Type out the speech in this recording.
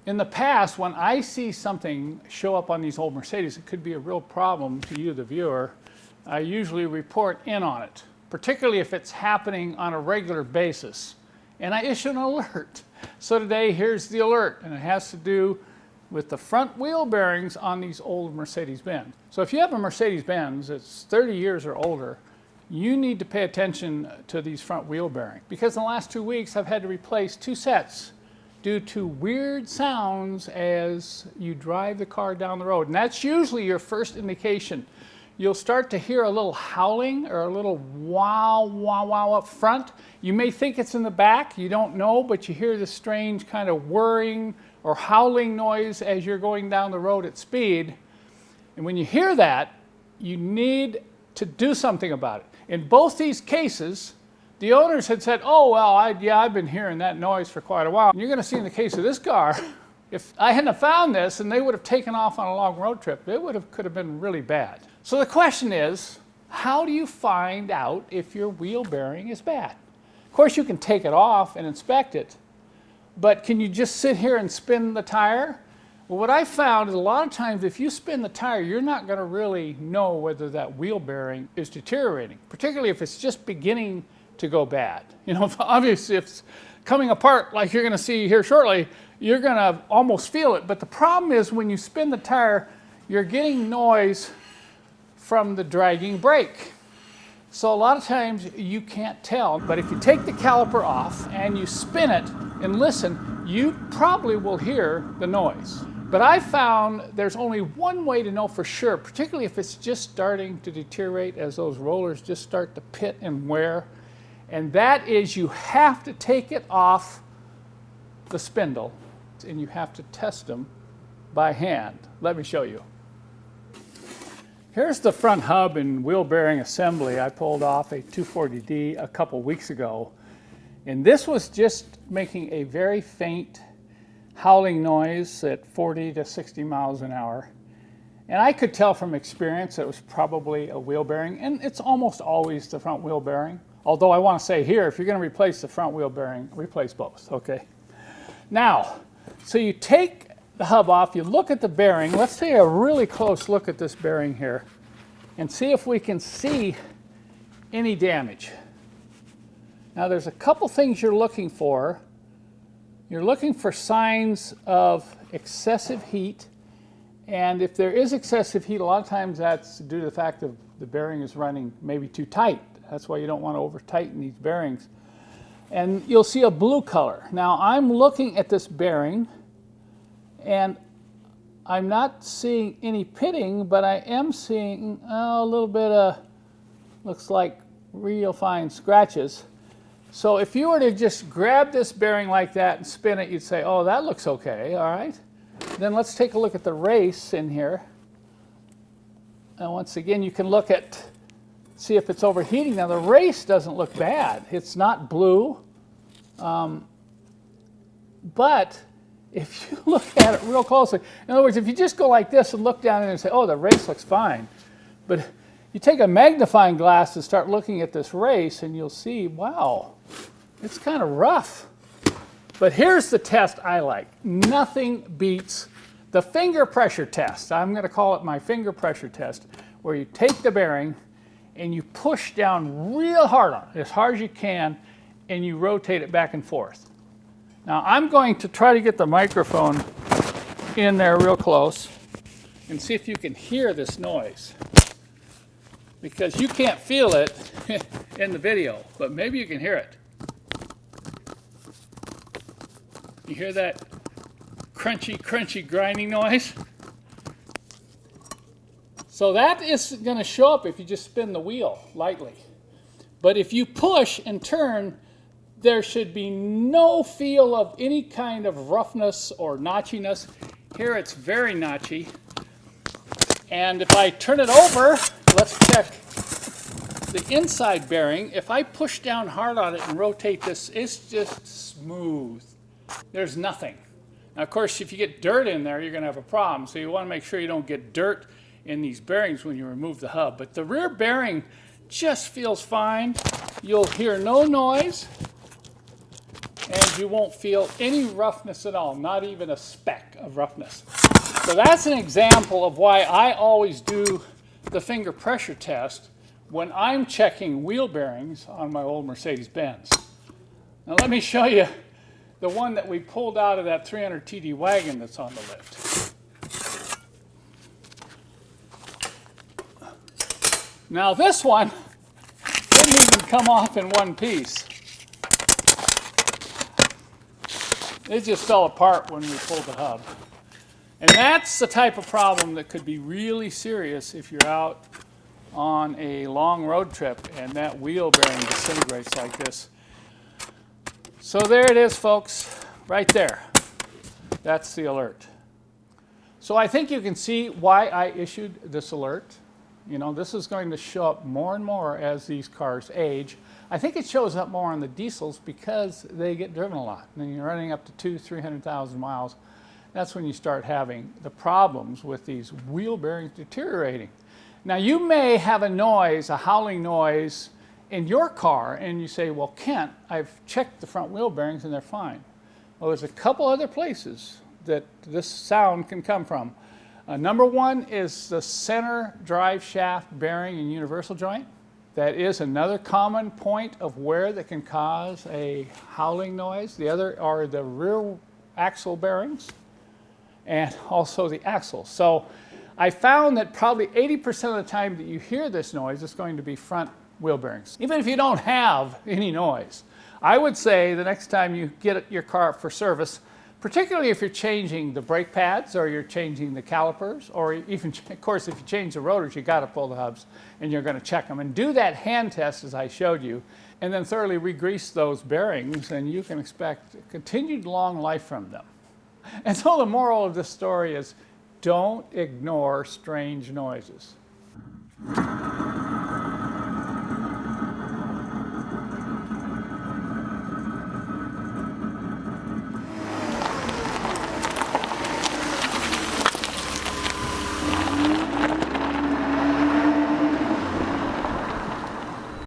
In the past, when I see something show up on these old Mercedes, it could be a real problem to you, the viewer. I usually report in on it, particularly if it's happening on a regular basis. And I issue an alert. So today, here's the alert, and it has to do with the front wheel bearings on these old Mercedes-Benz. So if you have a Mercedes-Benz that's 30 years or older, you need to pay attention to these front wheel bearings. Because in the last 2 weeks, I've had to replace 2 sets due to weird sounds as you drive the car down the road. And that's usually your first indication. You'll start to hear a little howling or a little wow, wow, wow up front. You may think it's in the back, you don't know, but you hear this strange kind of whirring or howling noise as you're going down the road at speed. And when you hear that, you need to do something about it. In both these cases, the owners had said, oh, well, I've been hearing that noise for quite a while. And you're going to see in the case of this car, if I hadn't have found this and they would have taken off on a long road trip, it could have been really bad. So the question is, how do you find out if your wheel bearing is bad? Of course, you can take it off and inspect it, but can you just sit here and spin the tire? Well, what I found is a lot of times if you spin the tire, you're not going to really know whether that wheel bearing is deteriorating, particularly if it's just beginning to go bad. You know, obviously if it's coming apart like you're going to see here shortly, you're going to almost feel it. But the problem is when you spin the tire, you're getting noise from the dragging brake. So a lot of times you can't tell, but if you take the caliper off and you spin it and listen, you probably will hear the noise. But I found there's only one way to know for sure, particularly if it's just starting to deteriorate as those rollers just start to pit and wear. And that is you have to take it off the spindle and you have to test them by hand. Let me show you. Here's the front hub and wheel bearing assembly. I pulled off a 240D a couple weeks ago. And this was just making a very faint howling noise at 40 to 60 miles an hour. And I could tell from experience it was probably a wheel bearing, and it's almost always the front wheel bearing. Although I want to say here, if you're going to replace the front wheel bearing, replace both, okay? Now, so you take the hub off, you look at the bearing. Let's take a really close look at this bearing here and see if we can see any damage. Now there's a couple things you're looking for. You're looking for signs of excessive heat, and if there is excessive heat, a lot of times that's due to the fact that the bearing is running maybe too tight. That's why you don't want to over tighten these bearings. And you'll see a blue color. Now I'm looking at this bearing and I'm not seeing any pitting, but I am seeing a little bit of, looks like real fine scratches. So if you were to just grab this bearing like that and spin it, you'd say, oh, that looks okay, all right. Then let's take a look at the race in here. And once again, you can look at, see if it's overheating. Now the race doesn't look bad. It's not blue. But if you look at it real closely, in other words, if you just go like this and look down in and say, oh, the race looks fine. But you take a magnifying glass and start looking at this race and you'll see, wow, it's kind of rough. But here's the test I like. Nothing beats the finger pressure test. I'm going to call it my finger pressure test, where you take the bearing and you push down real hard on it, as hard as you can, and you rotate it back and forth. Now I'm going to try to get the microphone in there real close and see if you can hear this noise. Because you can't feel it in the video, but maybe you can hear it. You hear that crunchy, crunchy grinding noise? So that is going to show up if you just spin the wheel lightly. But if you push and turn, there should be no feel of any kind of roughness or notchiness. Here it's very notchy. And if I turn it over, let's check the inside bearing. If I push down hard on it and rotate this, it's just smooth. There's nothing. Now, of course, if you get dirt in there, you're going to have a problem. So you want to make sure you don't get dirt in these bearings when you remove the hub. But the rear bearing just feels fine. You'll hear no noise. and you won't feel any roughness at all, not even a speck of roughness. So that's an example of why I always do the finger pressure test when I'm checking wheel bearings on my old Mercedes-Benz. Now let me show you the one that we pulled out of that 300 TD wagon that's on the lift. Now this one didn't even come off in one piece. It just fell apart when we pulled the hub. And that's the type of problem that could be really serious if you're out on a long road trip and that wheel bearing disintegrates like this. So there it is, folks, right there. That's the alert. So I think you can see why I issued this alert. You know, this is going to show up more and more as these cars age. I think it shows up more on the diesels because they get driven a lot. And you're running up to 200,000-300,000 miles. That's when you start having the problems with these wheel bearings deteriorating. Now you may have a noise, a howling noise in your car, and you say, well, Kent, I've checked the front wheel bearings and they're fine. Well, there's a couple other places that this sound can come from. Number one is the center drive shaft bearing and universal joint. That is another common point of wear that can cause a howling noise. The other are the rear axle bearings and also the axle. So I found that probably 80% of the time that you hear this noise, it's going to be front wheel bearings. Even if you don't have any noise, I would say the next time you get your car for service, particularly if you're changing the brake pads or you're changing the calipers, or even, of course, if you change the rotors, you got to pull the hubs and you're going to check them. And do that hand test as I showed you, and then thoroughly re-grease those bearings, and you can expect continued long life from them. And so the moral of this story is, don't ignore strange noises.